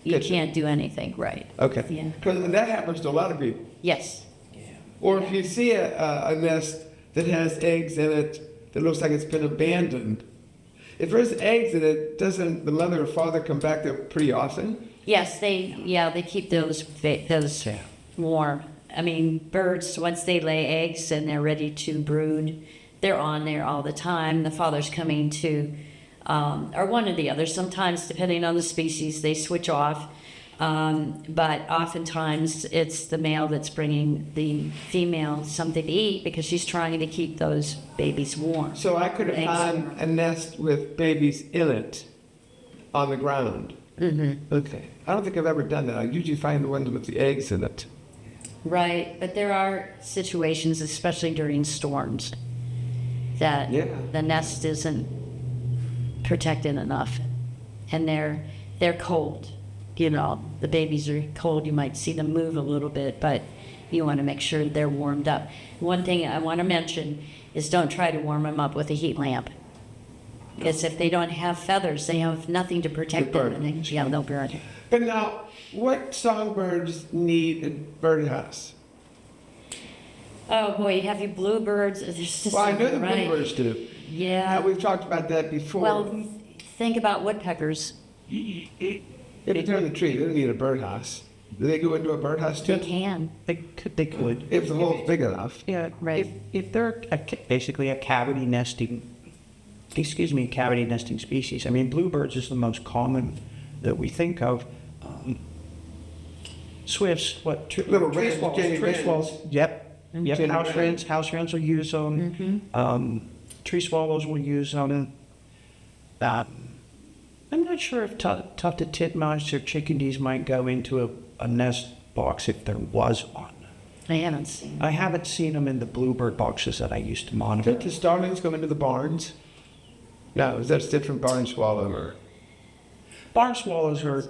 C: You
A: catch it.
C: can't do anything, right?
A: Okay.
C: Yeah.
A: Because that happens to a lot of people.
C: Yes.
A: Or if you see a nest that has eggs in it that looks like it's been abandoned, if there's eggs in it, doesn't the mother or father come back there pretty often?
C: Yes, they keep those warm. I mean, birds, once they lay eggs and they're ready to brood, they're on there all the time. The father's coming to, or one or the other. Sometimes, depending on the species, they switch off. But oftentimes it's the male that's bringing the female something to eat because she's trying to keep those babies warm.
A: So I could have
C: Eggs.
A: found a nest with babies in it on the ground.
C: Mm-hmm.
A: Okay. I don't think I've ever done that. I usually find the ones with the eggs in it.
C: Right, but there are situations, especially during storms, that the nest isn't protected enough, and they're cold. You know, the babies are cold. You might see them move a little bit, but you want to make sure they're warmed up. One thing I want to mention is don't try to warm them up with a heat lamp, because if they don't have feathers, they have nothing to protect them, and they'll burn.
A: But now, what songbirds need a birdhouse?
C: Oh boy, have you bluebirds? There's just
A: Well, I know the
C: right.
A: bluebirds do.
C: Yeah.
A: We've talked about that before.
C: Well, think about woodpeckers.
A: If they're in the tree, they don't need a birdhouse. Do they go into a birdhouse too?
C: They can.
B: They could.
A: If the hole's big enough.
B: Yeah,
C: Right.
B: If they're basically a cavity nesting species. I mean, bluebirds is the most common that we think of. Swifts,
A: Little
B: tree
A: wrens,
B: swallows,
A: Jenny
B: tree
A: wrens.
B: swallows. Yep.
A: Jenny
B: House wrens will use them. Tree swallows will use them. I'm not sure if tufted titmice or chickadees might go into a nest box if there was one.
C: I haven't seen.
B: I haven't seen them in the bluebird boxes that I used to monitor.
A: Did the starlings go into the barns? No, is that a different barn swallow? Or?
B: Barn swallows are,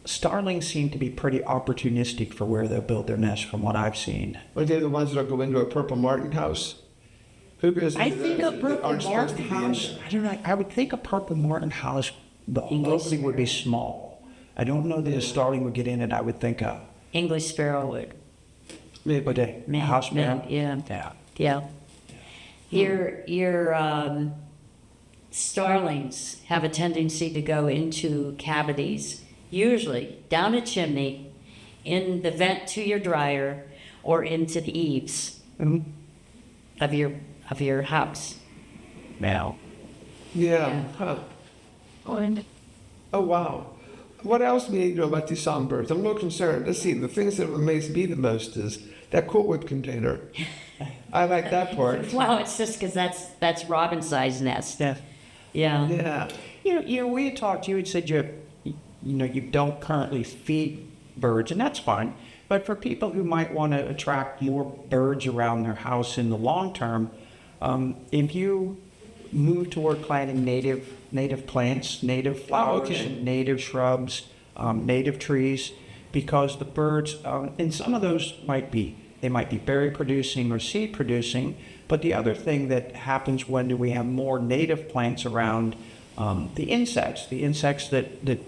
B: starlings seem to be pretty opportunistic for where they'll build their nest from what I've seen.
A: Are they the ones that go into a purple martin house? Who goes into
B: I think
A: that?
B: a purple
A: Aren't supposed
B: martin
A: to be in
B: house,
A: there?
B: I don't know, I would think a purple martin house, the opening would be small. I don't know that a starling would get in it. I would think
C: English sparrow would.
B: but a house man.
C: Yeah. Your starlings have a tendency to go into cavities, usually down a chimney, in the vent to your dryer, or into the eaves of your house.
B: Now,
A: Yeah. Huh. Oh, wow. What else do you need to know about these songbirds? I'm a little concerned. Let's see, the things that amaze me the most is that Cool Whip container. I like that part.
C: Well, it's just because that's robin size nest.
B: yeah.
C: Yeah.
A: Yeah.
B: We had talked. You had said you don't currently feed birds, and that's fine. But for people who might want to attract more birds around their house in the long term, if you move toward planting native plants, native flowers, native shrubs, native trees, because the birds, and some of those might be berry producing or seed producing, but the other thing that happens when we have more native plants around, the insects that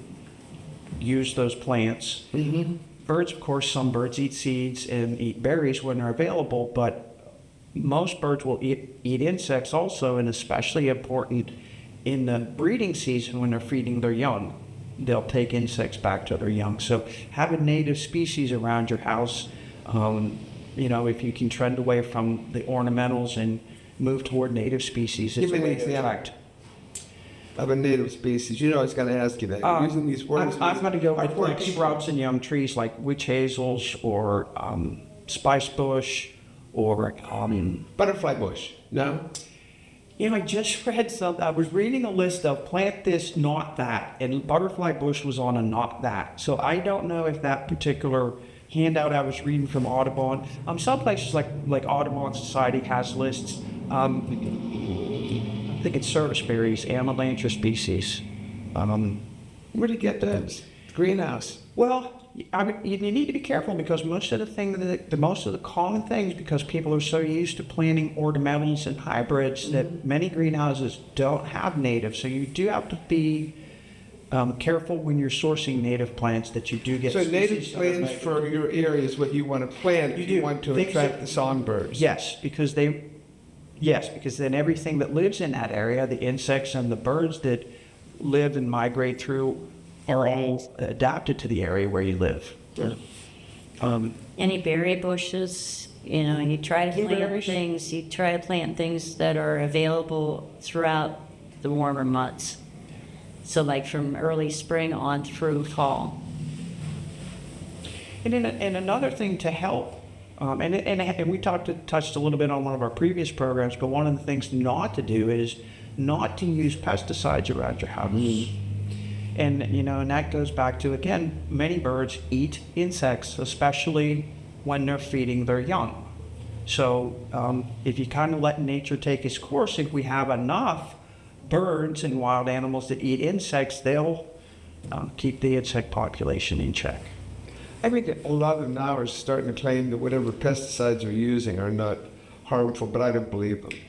B: use those plants.
A: Mm-hmm.
B: Birds, of course, some birds eat seeds and eat berries when they're available, but most birds will eat insects also, and especially important in the breeding season when they're feeding their young. They'll take insects back to their young. So having native species around your house, if you can trend away from the ornamentals and move toward native species, it's
A: Give me an
B: a way to attract.
A: Of a native species. You know I was going to ask you that. Using these words.
B: I'm going to go with like shrubs and young trees like witch hazels or spice bush or
A: Butterfly bush, no?
B: you know, I just read some. I was reading a list of plant this, not that, and butterfly bush was on a not that. So I don't know if that particular handout I was reading from Audubon. Some places like Audubon Society has lists. I think it's serviceberries, Amelantra species.
A: Where do you get those? Greenhouse.
B: Well, I mean, you need to be careful because most of the common things, because people are so used to planting ornamentals and hybrids, that many greenhouses don't have native. So you do have to be careful when you're sourcing native plants that you do get.
A: So native
B: species that are
A: plants
B: native.
A: for your area is what you want to plant if you want to
B: Things
A: attract
B: that-
A: the songbirds.
B: Yes, because then everything that lives in that area, the insects and the birds that live and migrate through, are all adapted to the area where you live.
C: Any berry bushes, you try to plant
B: Blueberries?
C: things, that are available throughout the warmer months. So like from early spring on through fall.
B: And another thing to help, and we touched a little bit on one of our previous programs, but one of the things not to do is not to use pesticides around your house. And that goes back to, again, many birds eat insects, especially when they're feeding their young. So if you kind of let nature take its course, if we have enough birds and wild animals that eat insects, they'll keep the insect population in check.
A: I think a lot of them now are starting to claim that whatever pesticides they're using are not harmful, but I don't believe them.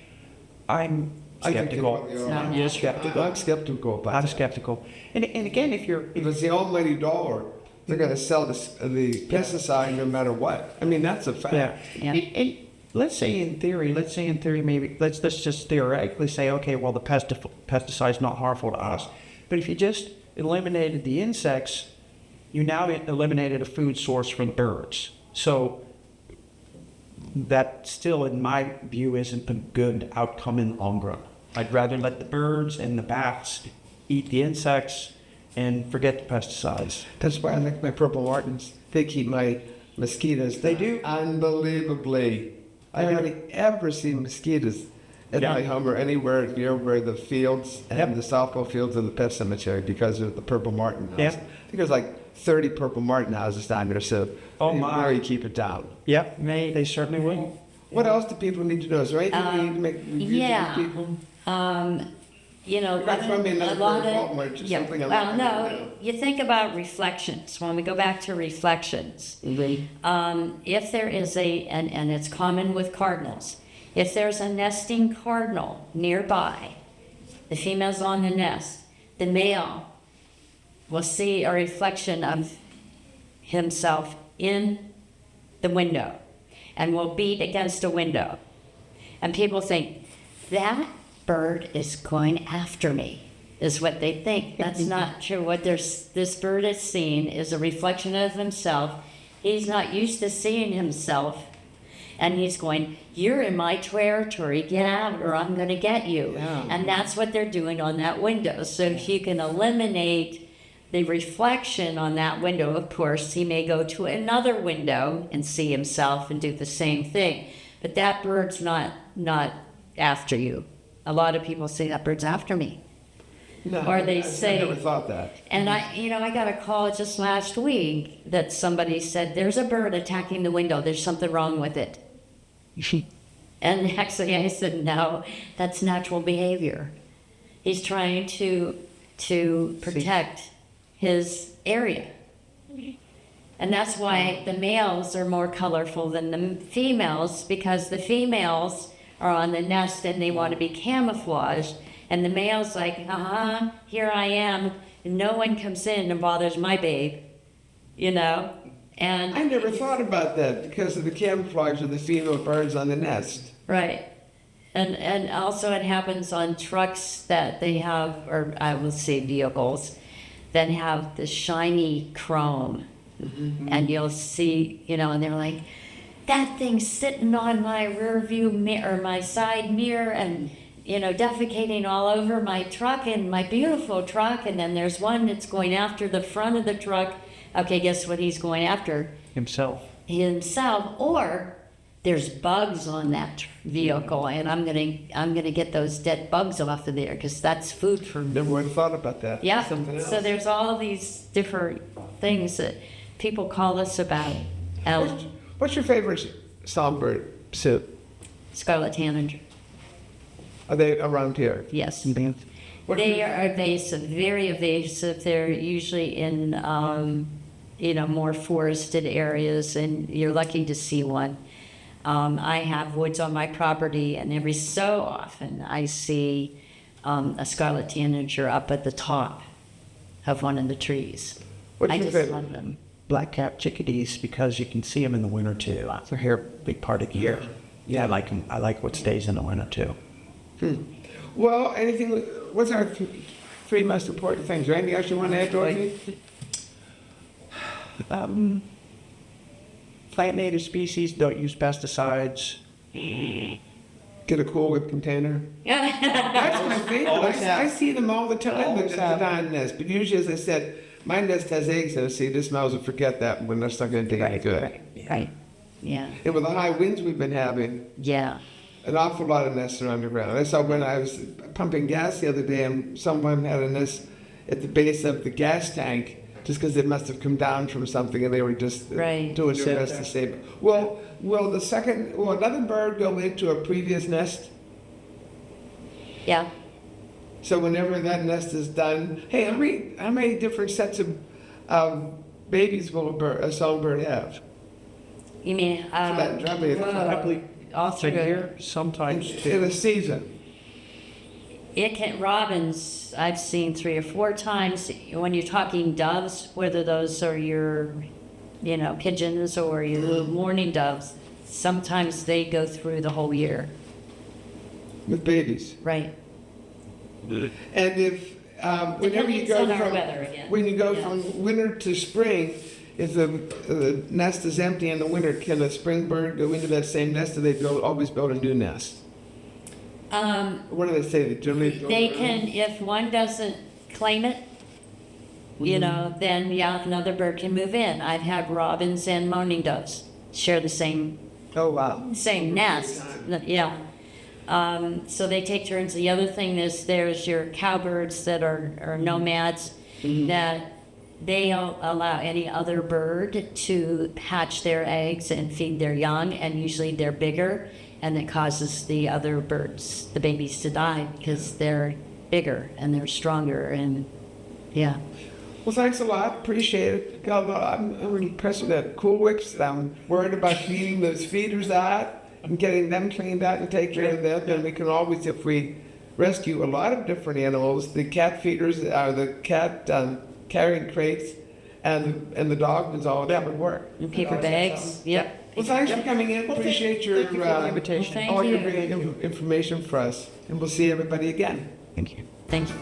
B: I think
A: skeptical.
B: they
C: It's not
B: You're
C: natural.
B: skeptical.
A: I'm skeptical about
B: I'm
A: that.
B: skeptical. And again, if
A: If it's the almighty dollar, they're going to sell the pesticide no matter what. I mean, that's a fact.
C: Yeah.
B: And let's say in theory, maybe let's just theoretically say, okay, well, the pesticide's not harmful to us. But if you just eliminated the insects, you now eliminated a food source for the birds. So that still, in my view, isn't a good outcome in the long run. I'd rather let the birds and the bats eat the insects and forget the pesticides.
A: That's why I like my purple martins. They keep my mosquitoes.
B: They do?
A: Unbelievably. I haven't ever seen mosquitoes at
B: Yeah.
A: my home or anywhere near where the fields and the softball fields of the pet cemetery because of the purple martin house.
B: Yeah.
A: I think there's like 30 purple martin houses down there, so
B: Oh,
A: they
B: my.
A: really keep it down.
B: Yep, they certainly will.
A: What else do people need to know? Is there anything we need to make reviews
C: yeah.
A: with people?
C: Rather
A: from me,
C: than
A: another
C: a lot
A: very fault
C: of,
A: mark, just
C: yeah,
A: something I
C: well,
A: like to
C: no,
A: know.
C: you think about reflections. When we go back to reflections, if there is and it's common with cardinals, if there's a nesting cardinal nearby, the female's on the nest, the male will see a reflection of himself in the window and will beat against a window. And people think, that bird is going after me, is what they think. That's not true. What this bird is seeing is a reflection of himself. He's not used to seeing himself. And he's going, you're in my territory, get out or I'm going to get you.
A: Yeah.
C: And that's what they're doing on that window. So if you can eliminate the reflection on that window, of course, he may go to another window and see himself and do the same thing. But that bird's not after you. A lot of people say that bird's after me.
A: No,
C: Or they
A: I
C: say-
A: never thought that.
C: And I got a call just last week that somebody said, there's a bird attacking the window. There's something wrong with it. And actually I said, no, that's natural behavior. He's trying to protect his area. And that's why the males are more colorful than the females, because the females are on the nest and they want to be camouflaged. And the male's like, here I am. And no one comes in and bothers my babe, And
A: I never thought about that because of the camouflage of the female birds on the nest.
C: right. And also it happens on trucks that they have, or I will say vehicles, that have the shiny chrome. And you'll see, and they're like, that thing's sitting on my rear view mirror, my side mirror, and, defecating all over my truck and my beautiful truck. And then there's one that's going after the front of the truck. Okay, guess what he's going after?
B: Himself.
C: Himself. Or there's bugs on that vehicle, and I'm gonna get those dead bugs off of there because that's food for
A: Never would have thought about that.
C: yeah.
A: Something else.
C: So there's all these different things that people call us about.
A: What's your favorite songbird soup?
C: Scarlet tanager.
A: Are they around here?
C: Yes.
A: What
C: They are evasive, very evasive. They're usually in, more forested areas, and you're lucky to see one. I have woods on my property, and every so often I see a scarlet tanager up at the top of one of the trees.
A: What's
C: I
A: your
C: just
A: favorite?
C: love them.
B: Black-capped chickadees, because you can see them in the winter too. They're here a big part of the year. Yeah, I like them. I like what stays in the winter too.
A: Well, what's our three most important things? Or anything else you want to add, Dorothy?
B: Plant native species, don't use pesticides.
A: Get a Cool Whip container. That's my favorite. I see them all the time at the Don nest. But usually, as I said, my nest has eggs in it. See, this smells and forget that when that's not going to do any good.
C: Right. Yeah.
A: And with the high winds we've been having,
C: Yeah.
A: an awful lot of nests are underground. I saw when I was pumping gas the other day, and someone had a nest at the base of the gas tank, just because it must have come down from something, and they were just
C: Right.
A: doing their best to save it. Well, will another bird go into a previous nest?
C: Yeah.
A: So whenever that nest is done, hey, how many different sets of babies will a songbird have?
C: You mean
A: Probably
C: all
B: A
C: through
B: year, sometimes
A: in
B: two.
A: a season.
C: Robins, I've seen 3 or 4 times. When you're talking doves, whether those are your, pigeons or your little mourning doves, sometimes they go through the whole year.
A: With babies.
C: Right.
A: And if whenever you
C: Depends
A: go
C: on our
A: from
C: weather again.
A: when you go
C: Yeah.
A: from winter to spring, if the nest is empty in the winter, can a spring bird go into that same nest, or they always build a new nest? What do they say? They generally build
C: They
A: their
C: can, if one doesn't claim it, then another bird can move in. I've had robins and mourning doves share the same
A: own. Oh wow!
C: nest. Yeah. So they take turns. The other thing is there's your cowbirds that are nomads that they don't allow any other bird to hatch their eggs and feed their young, and usually they're bigger, and it causes the other birds, the babies, to die because they're bigger and they're stronger, and yeah.
A: Well, thanks a lot. Appreciate it. God, I'm impressed with that Cool Whips. I'm worried about cleaning those feeders out and getting them cleaned out and take care of them. Then we can always, if we rescue a lot of different animals, the cat feeders are the cat carrying crates and the dog ones, all that would work.
C: And paper bags. Yep.
A: Well, thanks for coming in. Appreciate your
B: Thank you for the invitation.
C: Thank
A: all your
C: you.
A: brilliant information for us. And we'll see everybody again.
B: Thank you.
C: Thank you.